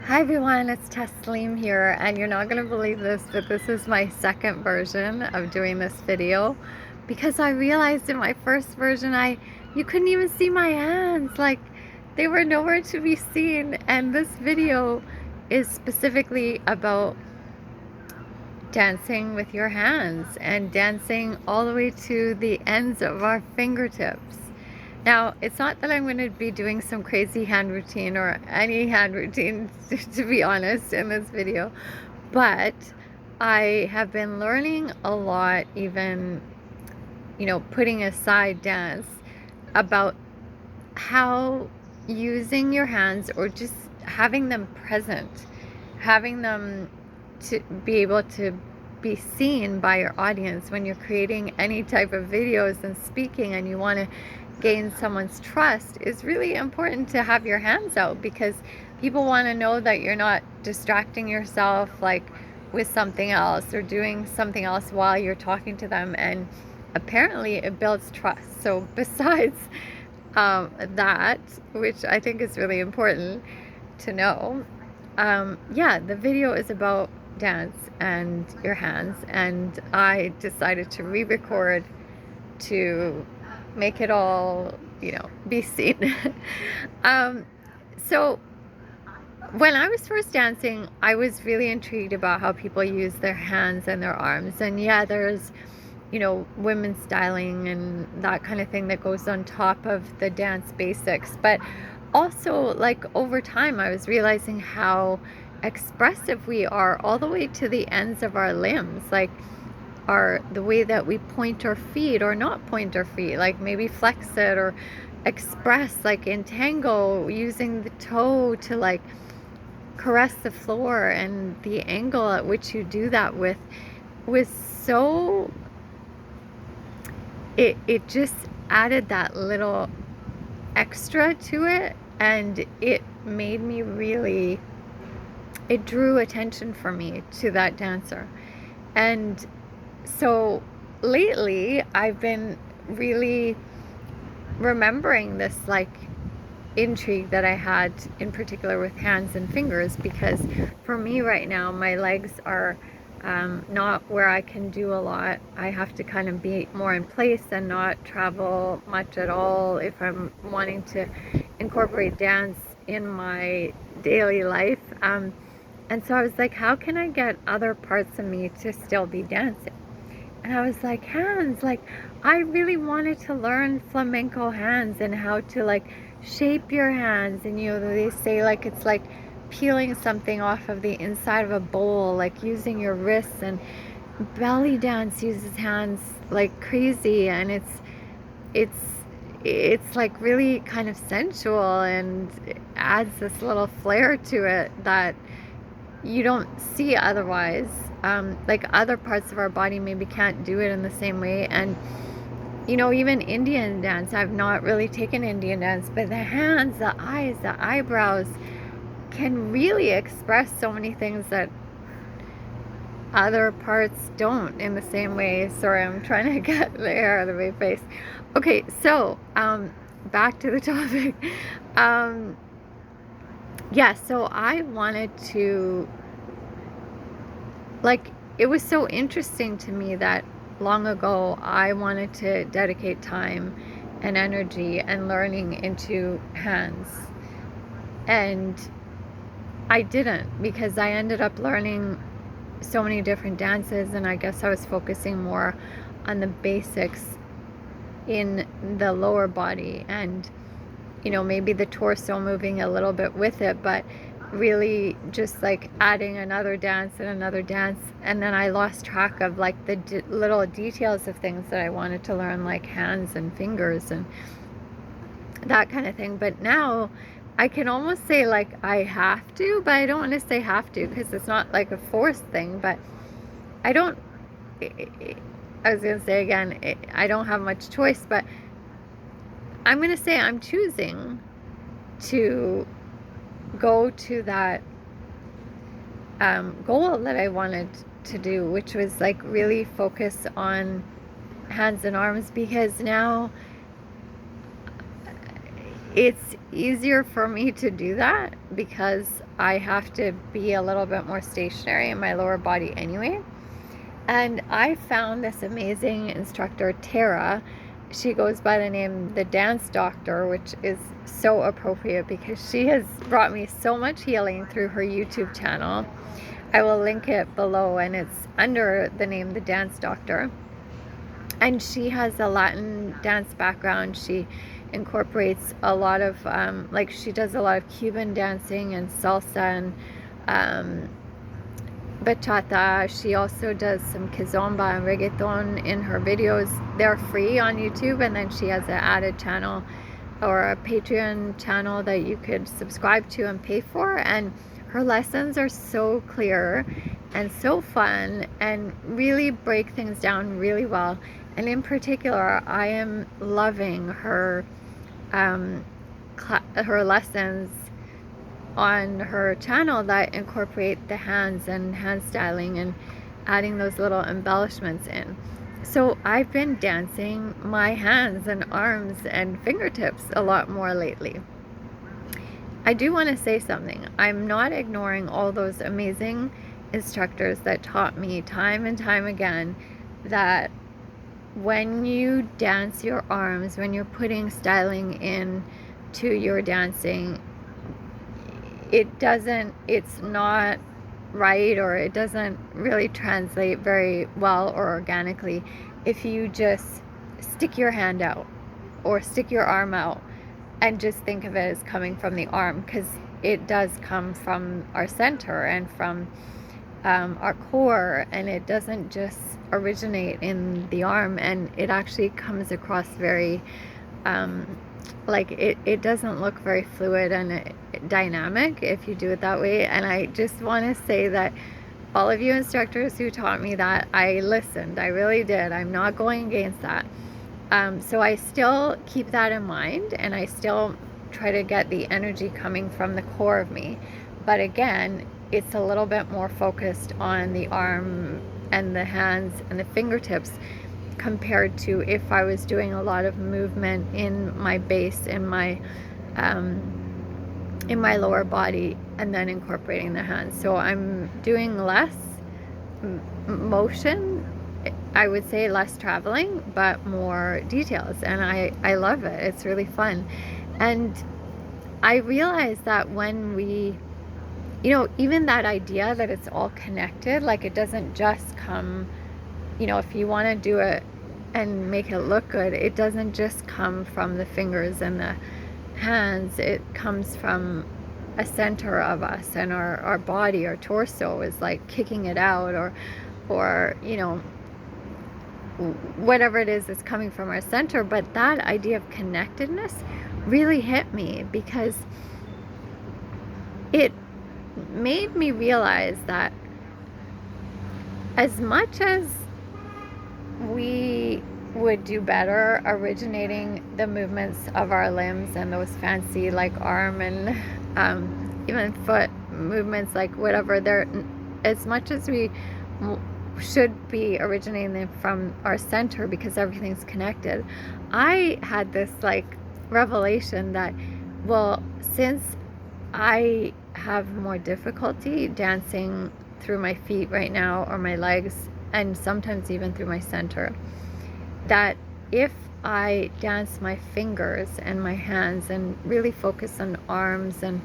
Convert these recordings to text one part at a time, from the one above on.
Hi everyone, it's Tasleem here, and you're not going to believe this, but this is my second version of doing this video because I realized in my first version you couldn't even see my hands, like they were nowhere to be seen. And this video is specifically about dancing with your hands and dancing all the way to the ends of our fingertips. Now, it's not that I'm going to be doing some crazy hand routine or any hand routine, to be honest, in this video, but I have been learning a lot, even, putting aside dance, about how using your hands or just having them present, having them to be able to be seen by your audience when you're creating any type of videos and speaking and you want to gain someone's trust, is really important to have your hands out, because people want to know that you're not distracting yourself like with something else or doing something else while you're talking to them. And apparently it builds trust. So besides that, which I think is really important to know, yeah, the video is about dance and your hands, and I decided to re-record to make it all, be seen. um, so when I was first dancing, I was really intrigued about how people use their hands and their arms. And yeah, there's, women's styling and that kind of thing that goes on top of the dance basics. But also, like, over time, I was realizing how expressive we are all the way to the ends of our limbs. Like, the way that we point our feet or not point our feet, like maybe flex it or express, like in tango, using the toe to like caress the floor, and the angle at which you do that with was so, it just added that little extra to it, and it made me really, it drew attention for me to that dancer. And so lately I've been really remembering this like intrigue that I had in particular with hands and fingers, because for me right now my legs are not where I can do a lot. I have to kind of be more in place and not travel much at all if I'm wanting to incorporate dance in my daily life. And so I was like, how can I get other parts of me to still be dancing? And I was like, hands, like I really wanted to learn flamenco hands and how to like shape your hands. And they say like it's like peeling something off of the inside of a bowl, like using your wrists. And belly dance uses hands like crazy, and it's it's like really kind of sensual, and it adds this little flair to it that you don't see otherwise. Like other parts of our body maybe can't do it in the same way. And even Indian dance, I've not really taken Indian dance, but the hands, the eyes, the eyebrows can really express so many things that other parts don't in the same way. Sorry, I'm trying to get the hair out of my face. Okay, so back to the topic. Yeah, so I wanted to, like, it was so interesting to me that long ago I wanted to dedicate time and energy and learning into hands. And I didn't, because I ended up learning so many different dances, and I guess I was focusing more on the basics in the lower body, and maybe the torso moving a little bit with it, but really just like adding another dance and another dance. And then I lost track of like the little details of things that I wanted to learn, like hands and fingers and that kind of thing. But now I can almost say like I have to, but I don't want to say have to because it's not like a forced thing. But I don't, I was going to say again, I don't have much choice, but I'm going to say I'm choosing to go to that goal that I wanted to do, which was like really focus on hands and arms, because now it's easier for me to do that because I have to be a little bit more stationary in my lower body anyway. And I found this amazing instructor, Tara. She goes by the name The Dance Doctor, which is so appropriate because she has brought me so much healing through her YouTube channel. I will link it below, and it's under the name The Dance Doctor. And she has a Latin dance background. She incorporates a lot of, like, she does a lot of Cuban dancing and salsa and bachata. She also does some kizomba and reggaeton in her videos. They're free on YouTube, and then she has an added channel or a Patreon channel that you could subscribe to and pay for. And her lessons are so clear and so fun and really break things down really well. And in particular, I am loving her lessons on her channel that incorporate the hands and hand styling and adding those little embellishments in. So I've been dancing my hands and arms and fingertips a lot more lately. I do want to say something. I'm not ignoring all those amazing instructors that taught me time and time again that when you dance your arms, when you're putting styling in to your dancing, it's not right, or it doesn't really translate very well or organically if you just stick your hand out or stick your arm out and just think of it as coming from the arm, because it does come from our center and from our core, and it doesn't just originate in the arm, and it actually comes across very like it doesn't look very fluid and dynamic if you do it that way. And I just want to say that all of you instructors who taught me that, I listened. I really did. I'm not going against that. So I still keep that in mind, and I still try to get the energy coming from the core of me. But again, it's a little bit more focused on the arm and the hands and the fingertips compared to if I was doing a lot of movement in my base, in my lower body, and then incorporating the hands. So I'm doing less motion, I would say less traveling, but more details, and I love it. It's really fun. And I realize that when we, even that idea that it's all connected, like it doesn't just come, if you want to do it and make it look good, it doesn't just come from the fingers and the hands. It comes from a center of us, and our body, our torso is like kicking it out, or whatever it is that's coming from our center. But that idea of connectedness really hit me, because it made me realize that as much as we would do better originating the movements of our limbs and those fancy like arm and even foot movements, like whatever, they're, as much as we should be originating them from our center because everything's connected, I had this like revelation that, well, since I have more difficulty dancing through my feet right now, or my legs, and sometimes even through my center, that if I dance my fingers and my hands and really focus on arms and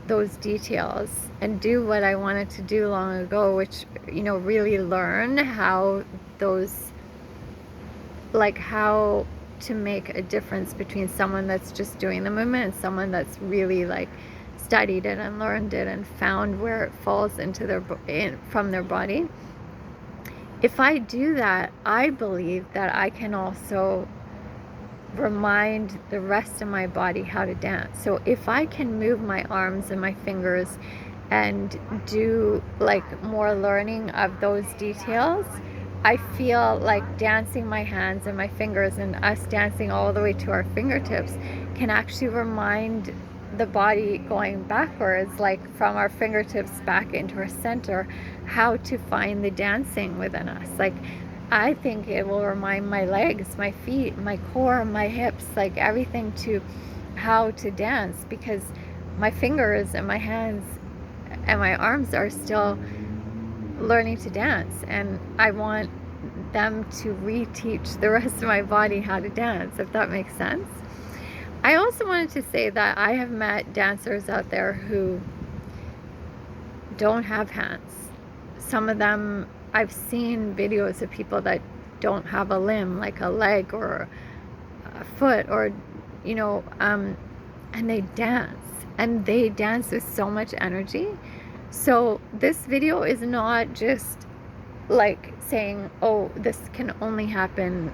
those details and do what I wanted to do long ago, which, really learn how those, like how to make a difference between someone that's just doing the movement and someone that's really like studied it and learned it and found where it falls into from their body. If I do that, I believe that I can also remind the rest of my body how to dance. So if I can move my arms and my fingers and do like more learning of those details, I feel like dancing my hands and my fingers and us dancing all the way to our fingertips can actually remind the body going backwards, like from our fingertips back into our center, how to find the dancing within us. Like, I think it will remind my legs, my feet, my core, my hips, like everything, to how to dance, because my fingers and my hands and my arms are still learning to dance, and I want them to reteach the rest of my body how to dance, if that makes sense. I also wanted to say that I have met dancers out there who don't have hands. Some of them, I've seen videos of people that don't have a limb, like a leg or a foot, or, you know, and they dance with so much energy. So this video is not just like saying, oh, this can only happen,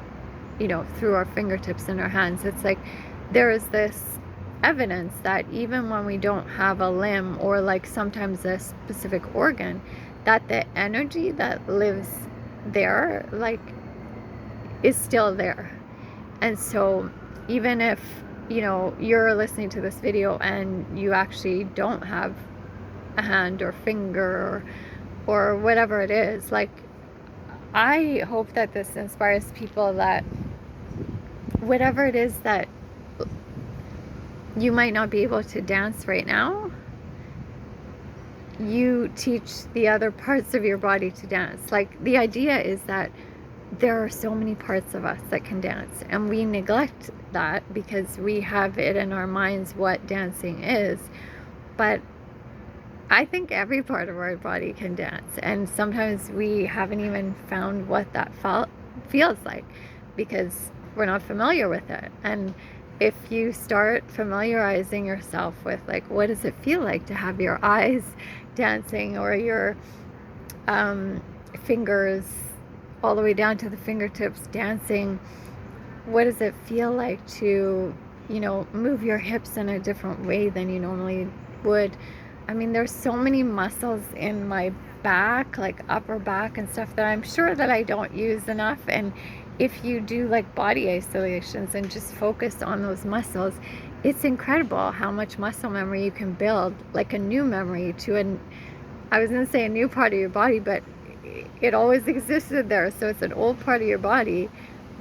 you know, through our fingertips and our hands. It's like there is this evidence that even when we don't have a limb or like sometimes a specific organ, that the energy that lives there, like, is still there. And so even if, you know, you're listening to this video and you actually don't have a hand or finger or whatever it is, like, I hope that this inspires people that whatever it is that you might not be able to dance right now, you teach the other parts of your body to dance. Like, the idea is that there are so many parts of us that can dance, and we neglect that because we have it in our minds what dancing is. But I think every part of our body can dance, and sometimes we haven't even found what that feels like because we're not familiar with it. And if you start familiarizing yourself with, like, what does it feel like to have your eyes dancing, or your fingers all the way down to the fingertips dancing, what does it feel like to, you know, move your hips in a different way than you normally would. I mean, there's so many muscles in my back, like upper back and stuff, that I'm sure that I don't use enough. And if you do like body isolations and just focus on those muscles, it's incredible how much muscle memory you can build, like a new memory to I was going to say a new part of your body, but it always existed there. So it's an old part of your body,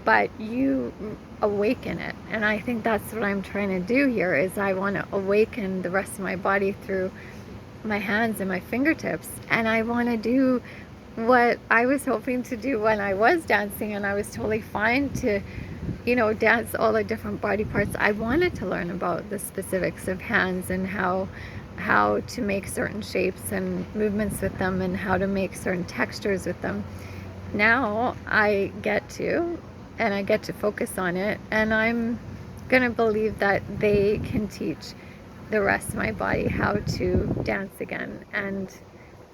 but you awaken it. And I think that's what I'm trying to do here, is I want to awaken the rest of my body through my hands and my fingertips. And I want to do what I was hoping to do when I was dancing, and I was totally fine to, you know, dance all the different body parts. I wanted to learn about the specifics of hands and how to make certain shapes and movements with them, and how to make certain textures with them. Now I get to, and I get to focus on it, and I'm gonna believe that they can teach the rest of my body how to dance again, and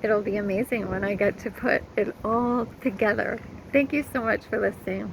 it'll be amazing when I get to put it all together. Thank you so much for listening.